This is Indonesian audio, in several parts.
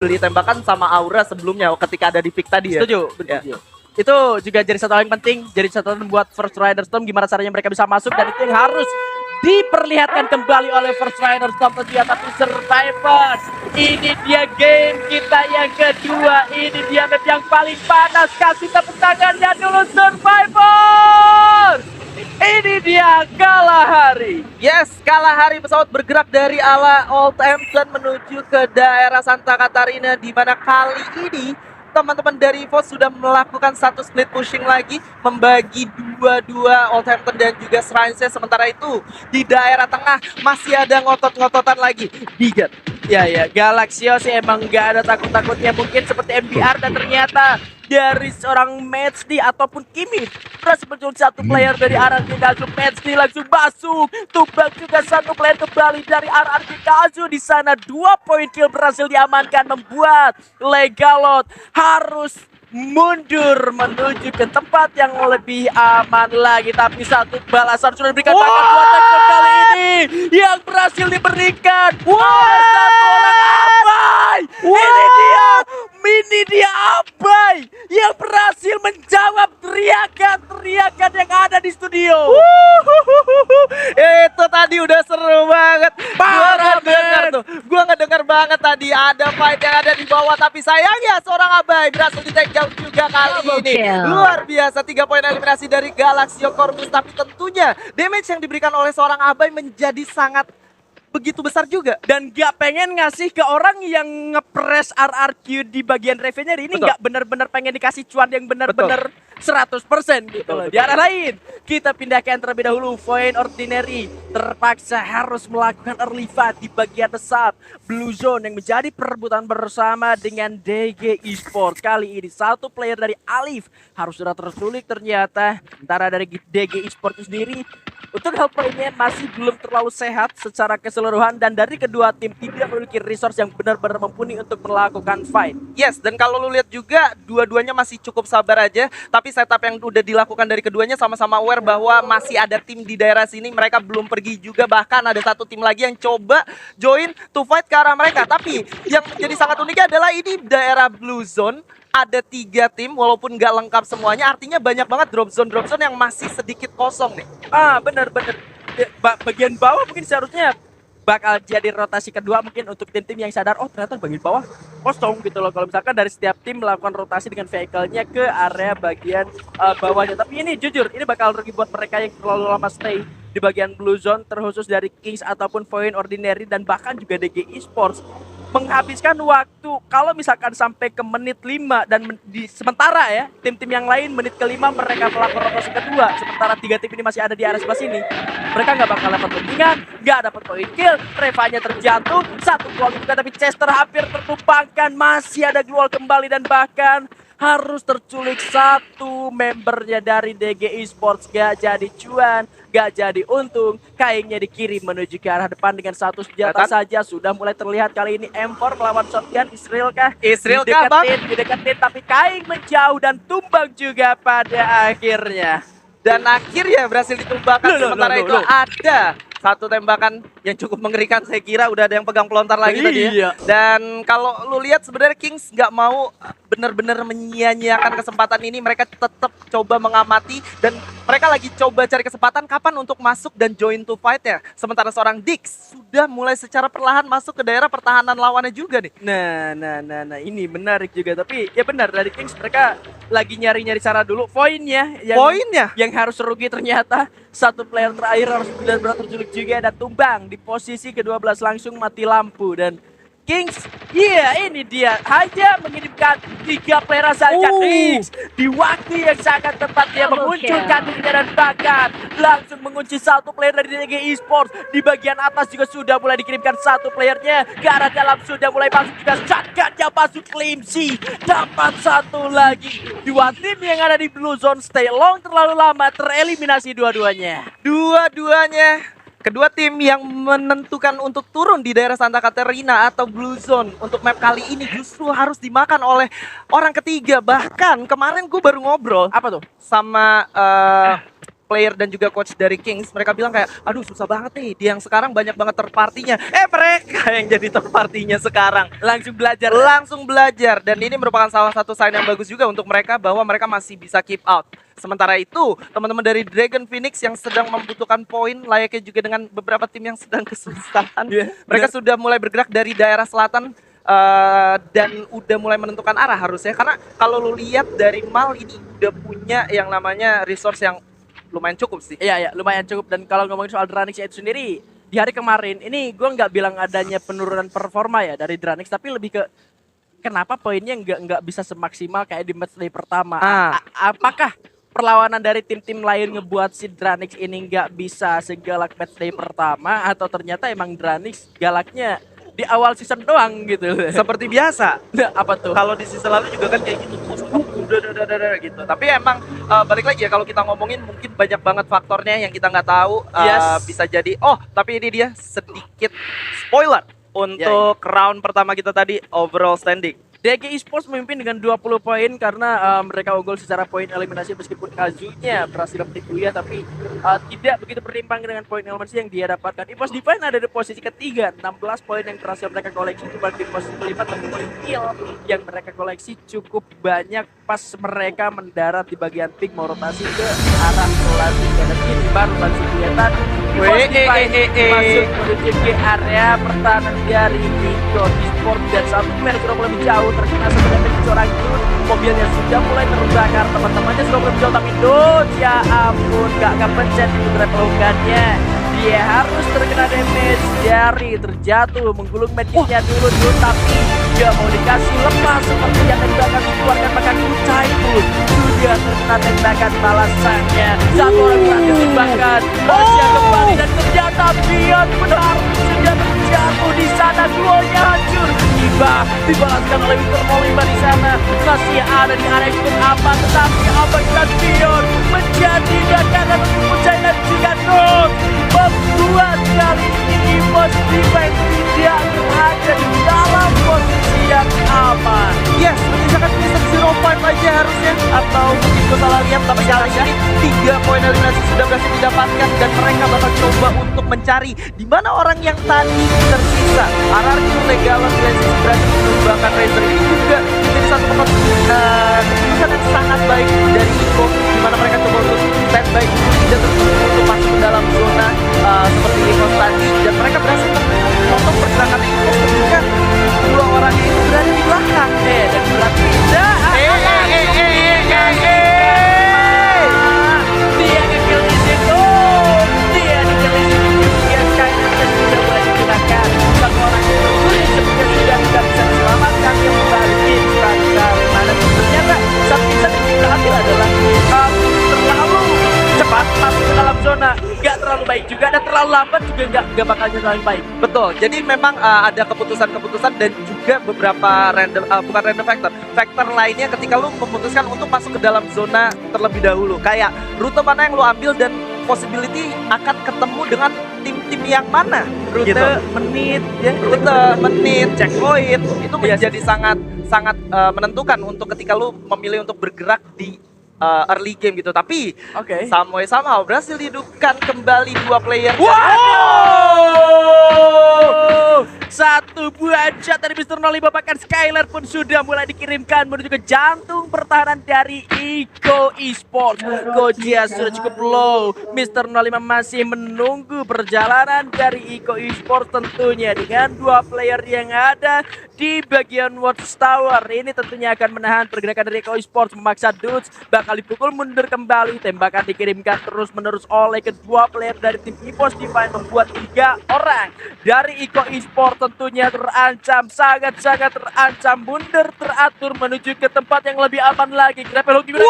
ditembakkan sama Aura sebelumnya ketika ada di pick tadi ya. Setuju, Ya. setuju. Itu juga jadi satu hal yang penting, jadi catatan buat First Rider Storm gimana caranya mereka bisa masuk, dan itu yang harus diperlihatkan kembali oleh First Rider Storm tentunya. Tapi Survivors, ini dia game kita yang kedua, ini dia map yang paling panas. Kasih tepuk tangannya dulu Survivors. Ini dia Kalahari. Yes, Kalahari pesawat bergerak dari ala Old Hampton menuju ke daerah Santa Catarina, di mana kali ini teman-teman dari EVOS sudah melakukan satu split pushing lagi, membagi dua Old Hampton dan juga Shrines. Sementara itu di daerah tengah masih ada ngotot-ngototan lagi. Digat. Ya, Galaxio sih emang nggak ada takut-takutnya, mungkin seperti MBR, dan ternyata dari seorang Matchdi ataupun Kimi berhasil menculik satu player dari RRQ Kazu. Matchdi langsung masuk, tumbang juga satu player kembali dari RRQ Kazu. Di sana 2 poin kill berhasil diamankan, membuat Legalot harus mundur menuju ke tempat yang lebih aman lagi. Tapi satu balasan sudah diberikan bahkan buat Tekton kali ini yang berhasil diberikan oleh satu orang Abai. Ini dia Abai yang berhasil menjawab teriakan yang ada di studio. Itu tadi udah seru banget. Gua ngedengar banget tadi ada fight yang ada di bawah, tapi sayangnya seorang Abai berhasil di take down juga kali ini. Luar biasa, 3 poin eliminasi dari Galaxio Corvus, tapi tentunya damage yang diberikan oleh seorang Abai menjadi sangat begitu besar juga. Dan gak pengen ngasih ke orang yang ngepres RRQ di bagian revenue ini. Betul. Gak bener-bener pengen dikasih cuan yang bener-bener 100% gitu loh. Di arah lain, kita pindahkan terlebih dahulu. Void Ordinary terpaksa harus melakukan early fight di bagian sub Blue Zone yang menjadi perebutan bersama dengan DG Esports. Kali ini satu player dari Alif harus sudah tersulik ternyata. Antara dari DG Esports sendiri untuk health point-nya masih belum terlalu sehat secara keseluruhan, dan dari kedua tim tidak memiliki resource yang benar-benar mumpuni untuk melakukan fight. Yes, dan kalau lu lihat juga dua-duanya masih cukup sabar aja, tapi setup yang udah dilakukan dari keduanya sama-sama aware bahwa masih ada tim di daerah sini, mereka belum pergi juga, bahkan ada satu tim lagi yang coba join to fight ke arah mereka. Tapi yang menjadi sangat uniknya adalah ini daerah Blue Zone ada 3 tim, walaupun nggak lengkap semuanya, artinya banyak banget drop zone yang masih sedikit kosong nih. Bener-bener bagian bawah mungkin seharusnya bakal jadi rotasi kedua mungkin untuk tim-tim yang sadar, oh ternyata bagian bawah kosong gitu loh. Kalau misalkan dari setiap tim melakukan rotasi dengan vehicle-nya ke area bagian bawahnya. Tapi ini jujur, ini bakal rugi buat mereka yang terlalu lama stay di bagian Blue Zone, terkhusus dari Kings ataupun Void Ordinary dan bahkan juga DG Esports. Menghabiskan waktu kalau misalkan sampai ke menit 5 dan sementara ya tim-tim yang lain menit ke-5 mereka melakukan rotasi kedua, sementara 3 tim ini masih ada di area sebelah sini, mereka nggak bakal dapat pentingan, nggak dapat poin kill. Revanya terjatuh, satu gol juga, tapi Chester hampir tertumpangkan, masih ada gol kembali, dan bahkan harus terculik satu membernya dari DG Esports. Gak jadi cuan, gak jadi untung. Kaingnya dikirim menuju ke arah depan dengan satu senjata saja. Sudah mulai terlihat kali ini M4 melawan shotgun. Israel kah? Dideketin, tapi Kaing menjauh dan tumbang juga pada akhirnya. Dan akhirnya berhasil ditumbangkan. Sementara itu ada satu tembakan yang cukup mengerikan, saya kira udah ada yang pegang pelontar lagi tadi ya. Dan kalau lu lihat sebenarnya Kings nggak mau benar-benar menyia-nyiakan kesempatan ini, mereka tetap coba mengamati dan mereka lagi coba cari kesempatan kapan untuk masuk dan join to fight ya. Sementara seorang Dix sudah mulai secara perlahan masuk ke daerah pertahanan lawannya juga nih. Nah, ini menarik juga, tapi ya benar dari Kings mereka lagi nyari-nyari cara dulu poinnya yang harus rugi. Ternyata satu player terakhir harus benar-benar terculik juga dan tumbang di posisi ke-12, langsung mati lampu. Dan Kings, ini dia hanya mengirimkan 3 player saja. Kings di waktu yang sangat tepat dia memunculkan dirinya dan bahkan langsung mengunci satu player dari DG Esports. Di bagian atas juga sudah mulai dikirimkan satu playernya ke arah dalam, sudah mulai masuk juga shotgunnya masuk. Climsy dapat satu lagi. 2 tim yang ada di Blue Zone stay long terlalu lama, tereliminasi dua-duanya. Kedua tim yang menentukan untuk turun di daerah Santa Catarina atau Blue Zone untuk map kali ini justru harus dimakan oleh orang ketiga. Bahkan kemarin gue baru ngobrol Apa tuh? sama player dan juga coach dari Kings, mereka bilang kayak, aduh susah banget nih, dia yang sekarang banyak banget third party-nya. Mereka yang jadi third party-nya sekarang. Langsung belajar. Dan ini merupakan salah satu sign yang bagus juga untuk mereka bahwa mereka masih bisa keep out. Sementara itu, teman-teman dari Dragon Phoenix yang sedang membutuhkan poin, layaknya juga dengan beberapa tim yang sedang kesusahan, mereka sudah mulai bergerak dari daerah selatan dan udah mulai menentukan arah harusnya. Karena kalau lu lihat dari Mal ini udah punya yang namanya resource yang lumayan cukup sih. Iya, lumayan cukup. Dan kalau ngomongin soal Dranix itu sendiri, di hari kemarin ini gue nggak bilang adanya penurunan performa ya dari Dranix, tapi lebih ke kenapa poinnya nggak bisa semaksimal kayak di matchday pertama. Apakah perlawanan dari tim-tim lain ngebuat si Dranix ini nggak bisa segalak matchday pertama, atau ternyata emang Dranix galaknya di awal season doang gitu? Seperti biasa. Apa tuh? Kalau di season lalu juga kan kayak gitu, udah gitu. Tapi emang balik lagi ya, kalau kita ngomongin mungkin banyak banget faktornya yang kita nggak tahu. Bisa jadi, tapi ini dia sedikit spoiler untuk round pertama kita tadi, overall standing. DG Esports memimpin dengan 20 poin karena mereka unggul secara poin eliminasi, meskipun Kazunya berhasil memetik kuliah, tapi tidak begitu berimbang dengan poin eliminasi yang dia dapatkan. EVOS Divine ada di posisi ketiga, 16 poin yang berhasil mereka koleksi, dibanding posisi kelima dengan poin kill yang mereka koleksi cukup banyak pas mereka mendarat di bagian pink mau rotasi ke arah selanjutnya. Dan ini baru langsung kelihatan EVOS Divine masuk menuju ke area pertahanan dari Ico Esports, dan saat ini mereka sudah mulai menjauh, terkena sebenarnya seorang Dut. Mobilnya sudah mulai terbakar, teman-temannya sudah mulai menjauh, tapi Dut, ya ampun, gak kepencet itu trap-logannya. Dia harus terkena damage dari terjatuh, menggulung medkitnya dulu Dut, tapi dia mau dikasih lepas seperti yang tembakan dikeluarkan, maka Kucai pun sudah terkena tembakan balasannya. Satu orang berhasil tembakan, Rahasia kembali, dan ternyata Bion benar sudah terjatuh di sana. Duonya hancur, dibalaskan oleh Victor Molimba di sana. Masih ada di area cukup aman, tetapi Abang dan Bion menjadi bakaran untuk Kucai dan juga Dut, membuat kali ini EVOS Divine tidak berada di dalam posisi yang aman. Yes, menyisakan season 05 aja harusnya, atau mungkin gue salah lihat, tapi kali ini 3 poin eliminasi sudah berhasil didapatkan, dan mereka bakal coba untuk mencari di mana orang yang tadi tersisa. RRQ Legalon Legends berhasil menumbangkan Razer. Ini juga menjadi satu keputusan yang sangat baik dari Ico, di mana mereka coba untuk standby tidak terus untuk masuk ke dalam zona seperti Ico tadi, dan mereka berhasil memotong pergerakan Ico ketika dua orang itu berada di belakang. Dan berarti dia nge-kill di situ. Dia di-kill di situ. Dia Skynet sudah mulai digunakan. Satu orang itu sepertinya sudah tidak bisa diselamatkan. Dia kembali mana ternyata saat kita berhasil adalah terlalu cepat masuk ke dalam zona, nggak terlalu baik juga, dan terlalu lambat juga nggak bakal terlalu baik. Betul, jadi memang ada keputusan-keputusan dan juga beberapa bukan random faktor lainnya ketika lu memutuskan untuk masuk ke dalam zona terlebih dahulu. Kayak rute mana yang lu ambil dan possibility akan ketemu dengan tim-tim yang mana. Rute, gitu. menit, checkpoint itu menjadi sangat menentukan untuk ketika lu memilih untuk bergerak di early game gitu. Tapi somehow berhasil dihidupkan kembali dua player. Satu buah shot dari Mr. 05, bahkan Skyler pun sudah mulai dikirimkan menuju ke jantung pertahanan dari Ico Esports. Gojia sudah cukup low. Mr. 05 masih menunggu perjalanan dari Ico Esports tentunya, dengan dua player yang ada di bagian Watchtower. Ini tentunya akan menahan pergerakan dari Ico Esports, memaksa Dudes bakal dipukul mundur kembali. Tembakan dikirimkan terus-menerus oleh kedua player dari tim EVOS Divine, membuat 3 orang dari Ico Esports tentunya terancam, sangat-sangat terancam, mundur teratur menuju ke tempat yang lebih aman lagi. Grapple Hook ini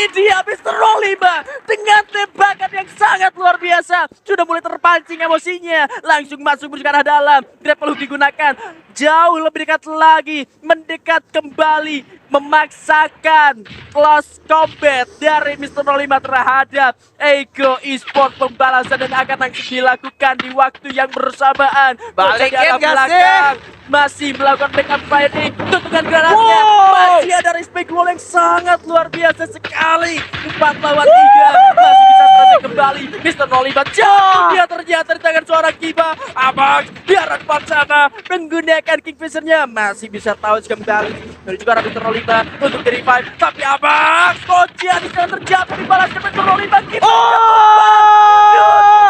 dia Mr. 05 dengan tembakan yang sangat luar biasa, sudah mulai terpancing emosinya, langsung masuk menuju ke arah dalam. Grapple Hook digunakan jauh lebih dekat lagi, mendekat kembali memaksakan close combat dari Mr. 05 terhadap Ego Esports. Pembalasan dan akan langsung dilakukan di waktu yang bersamaan. Balikin Di arah gak belakang masih melakukan backup firing, tutupan granatnya. Masih ada respect wall yang sangat luar biasa sekali. 4 lawan 3 masih bisa strategi kembali. Mr. 05 jauh dia ternyata di tangan seorang Kiba. Abax di arah depan sana menggunakan Kingfisher-nya masih bisa tahu kembali menuju ke arah Mr. 05 untuk di revive. Tapi Abax Koja di sana terjatuh dibalas ke Mr. 05. Kiba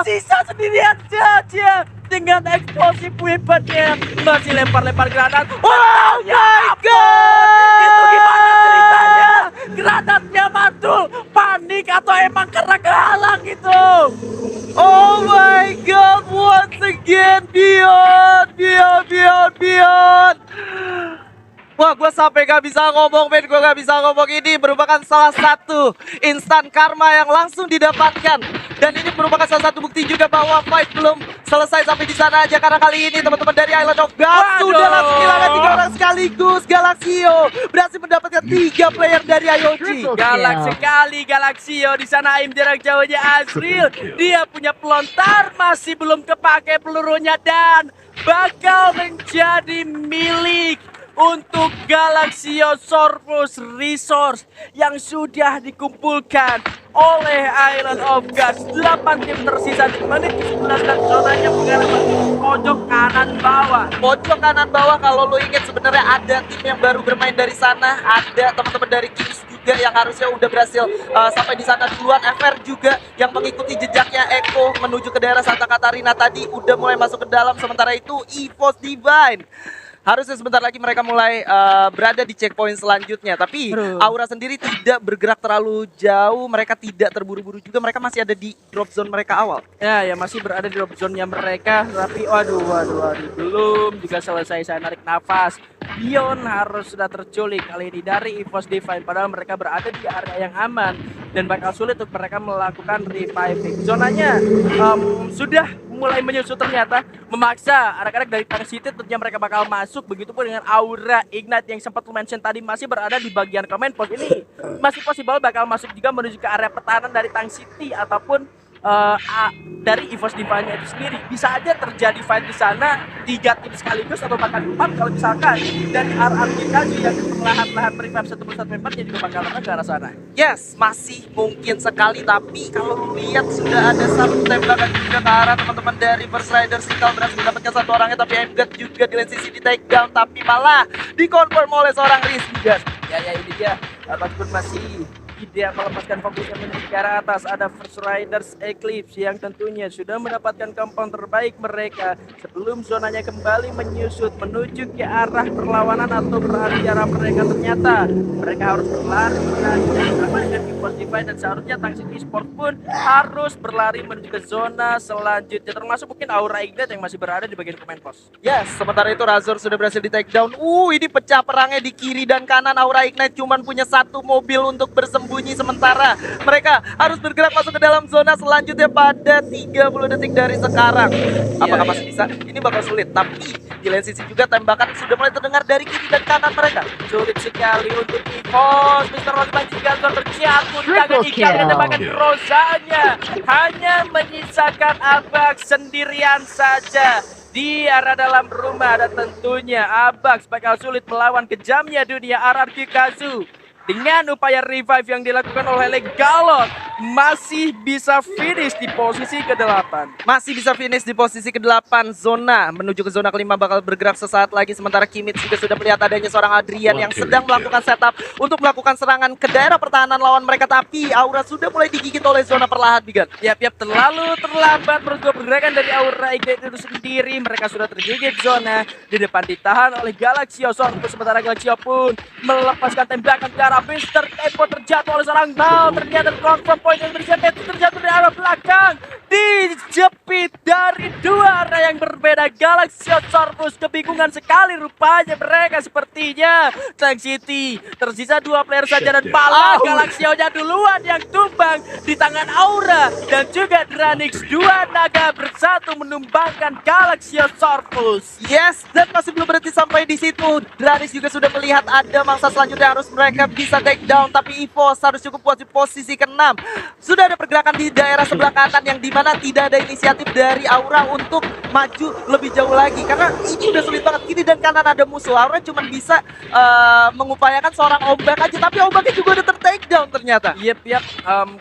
sisa sendirian saja dengan eksplosif weaponnya, masih lempar-lempar granat. Oh my god! Itu gimana ceritanya? Granatnya mantul, panik atau emang karena kehalang gitu? Oh my god, once again, beyond. Wah, gue sampai gak bisa ngomong, men. Gue gak bisa ngomong. Ini merupakan salah satu instan karma yang langsung didapatkan. Dan ini merupakan salah satu bukti juga bahwa fight belum selesai sampai di sana aja. Karena kali ini teman-teman dari Island of God sudah langsung kehilangan 3 orang sekaligus. Galaxio berhasil mendapatkan 3 player dari IOG. Galak sekali Galaxio di sana, aim jarak jauhnya Azril. Dia punya pelontar, masih belum kepake pelurunya dan bakal menjadi milik untuk Galaxio Surplus Resource yang sudah dikumpulkan oleh Island of Gods. 8 tim tersisa di menit 19 dan zonanya mengarah pojok kanan bawah. Pojok kanan bawah, kalau lo ingat sebenarnya ada tim yang baru bermain dari sana. Ada teman-teman dari Kings juga yang harusnya udah berhasil sampai di sana duluan. FR juga yang mengikuti jejaknya Eko menuju ke daerah Santa Katarina tadi udah mulai masuk ke dalam. Sementara itu EVOS Divine harusnya sebentar lagi mereka mulai berada di checkpoint selanjutnya. Tapi Aura sendiri tidak bergerak terlalu jauh. Mereka tidak terburu-buru juga. Mereka masih ada di drop zone mereka awal. Ya masih berada di drop zone-nya mereka. Tapi waduh, belum juga selesai saya narik nafas. Bion harus sudah terculik kali ini dari EVOS Divine. Padahal mereka berada di area yang aman dan bakal sulit untuk mereka melakukan reviving. Zonanya sudah mulai menyusut ternyata, memaksa anak-anak dari Tang City tentunya mereka bakal masuk. Begitupun dengan Aura Ignite yang sempat mention tadi masih berada di bagian command post ini. Masih possible bakal masuk juga menuju ke area pertahanan dari Tang City ataupun dari EVOS Divine itu sendiri. Bisa aja terjadi fight di sana 3 tim sekaligus atau bahkan 4 kalau misalkan dari RRQ Kazu yang perlahan-lahan revive satu persatu membernya juga bakal datang ke arah sana. Yes, masih mungkin sekali, tapi kalau lihat sudah ada satu tembakan juga ke arah teman-teman dari First Rider. Sikal berhasil mendapatkan 1 orangnya, tapi Mgat juga di lane sisi di take down, tapi malah dikonfirm oleh seorang Rizky guys. Ya ini dia, ataupun masih tidak melepaskan fokusnya menuju ke arah atas. Ada First Riders Eclipse yang tentunya sudah mendapatkan compound terbaik mereka sebelum zonanya kembali menyusut menuju ke arah perlawanan atau berlari arah mereka. Ternyata mereka harus berlari bersama dengan EVOS Divine dan seharusnya Tang City Esports pun harus berlari menuju ke zona selanjutnya, termasuk mungkin Aura Ignite yang masih berada di bagian command post. Yes, sementara itu Razor sudah berhasil di take down. Ini pecah perangnya di kiri dan kanan. Aura Ignite cuman punya 1 mobil untuk bersembunyi, sementara mereka harus bergerak masuk ke dalam zona selanjutnya pada 30 detik dari sekarang. Apakah masih bisa? Ini bakal sulit, tapi di lane sisi juga tembakan sudah mulai terdengar dari kiri dan kanan mereka. Sulit sekali untuk EVOS. Mr. Rosman juga terjatuh di tangan Ikan dan tembakan Rozanya hanya menyisakan Abax sendirian saja di arah dalam rumah, dan tentunya Abax bakal sulit melawan kejamnya dunia RRQ Kazu. Dengan upaya revive yang dilakukan oleh Legalot, masih bisa finish di posisi ke-8. Masih bisa finish di posisi ke-8. Zona menuju ke zona ke-5 bakal bergerak sesaat lagi. Sementara Kimits juga sudah melihat adanya seorang Adrian yang sedang melakukan setup untuk melakukan serangan ke daerah pertahanan lawan mereka. Tapi Aura sudah mulai digigit oleh zona perlahan, Bigan. Yap, terlalu terlambat menurut pergerakan dari Aura Ignite itu sendiri. Mereka sudah tergigit zona. Di depan ditahan oleh Galaxio Sorpus. Sementara Galaxio pun melepaskan tembakan ke arah Mr. Tempo, terjatuh oleh seorang Mal. Ternyata confirm poin Indonesia Messi terjatuh dari arah belakang, dijepit dari dua arah yang berbeda. Galaxy Corvus kebingungan sekali rupanya mereka sepertinya. Tank City tersisa 2 player saja dan malah Galaxio-nya duluan yang tumbang di tangan Aura dan juga Dranix. Dua naga bersatu menumbangkan Galaxy Corvus. Yes, dan masih belum berhenti sampai di situ. Dranis juga sudah melihat ada mangsa selanjutnya harus mereka bisa take down, tapi EVOS harus cukup kuat di posisi ke-6. Sudah ada pergerakan di daerah sebelah kanan yang dimana tidak ada inisiatif dari Aura untuk maju lebih jauh lagi karena ini udah sulit banget. Kiri dan kanan ada musuh. Aura cuma bisa mengupayakan seorang ombak aja, tapi ombaknya juga udah ter-take down ternyata. Yep,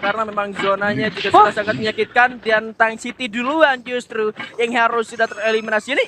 karena memang zonanya juga sudah sangat menyakitkan dan Tank City duluan justru yang harus sudah tereliminasi ini.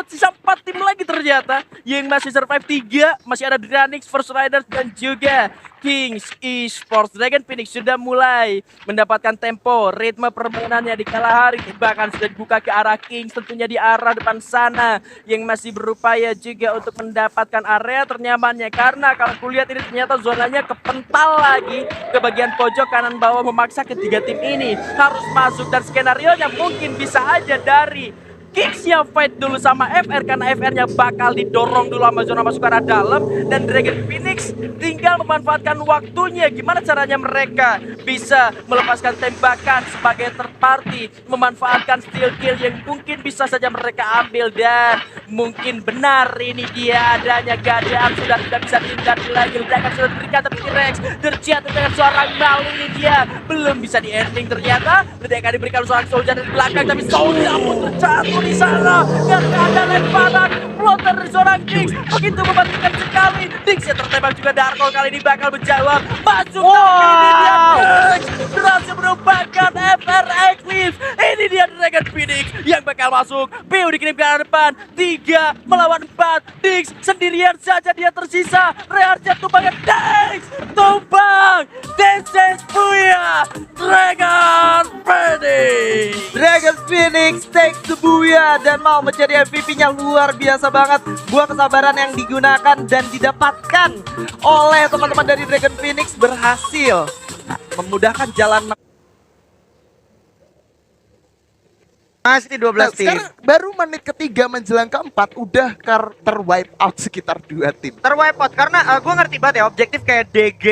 Sisa 4 tim lagi ternyata yang masih survive 3. Masih ada Dranix, First Riders dan juga Kings Esports. Dragon Phoenix sudah mulai mendapatkan tempo, ritme permainannya di Kalahari. Bahkan sudah dibuka ke arah Kings, tentunya di arah depan sana yang masih berupaya juga untuk mendapatkan area ternyamannya. Karena kalau kulihat ini ternyata zonanya kepental lagi ke bagian pojok kanan bawah, memaksa ketiga tim ini harus masuk dan skenario-nya mungkin bisa aja dari Kings yang fight dulu sama FR karena FR-nya bakal didorong dulu sama zona masuk arah dalam dan Dragon Phoenix tinggal memanfaatkan waktunya. Gimana caranya mereka bisa melepaskan tembakan sebagai third party, memanfaatkan steal kill yang mungkin bisa saja mereka ambil dan mungkin benar ini dia adanya GDM sudah tidak bisa dihindari lagi. Ledakan sudah diberikan tapi T-Rex terjatuh dengan seorang Mal. Ini dia belum bisa di ending ternyata. Ledakan diberikan seorang Soldier dari belakang tapi Soldier pun terjatuh di sana karena ada lemparan floater dari seorang Dix. Begitu mematikan sekali. Dix yang tertembak juga. Darko kali ini bakal menjawab masuk. Tapi ini dia Dix berhasil menumbangkan FR Eclipse. Ini dia Dragon Phoenix yang bakal masuk. Piu dikirim ke arah depan 3 melawan 4. Dix sendirian saja dia tersisa. Reharja tumbangkan Dix tumbang. This is Booyah Dragon Phoenix. Dragon Phoenix takes the booyah dan mau menjadi MVP-nya. Luar biasa banget buah kesabaran yang digunakan dan didapatkan oleh teman-teman dari Dragon Phoenix berhasil memudahkan jalan. Masih 12 tim. Sekarang baru menit ketiga menjelang keempat udah ter-wipe out sekitar 2 tim. Terwipe out karena gue ngerti banget ya objektif kayak DG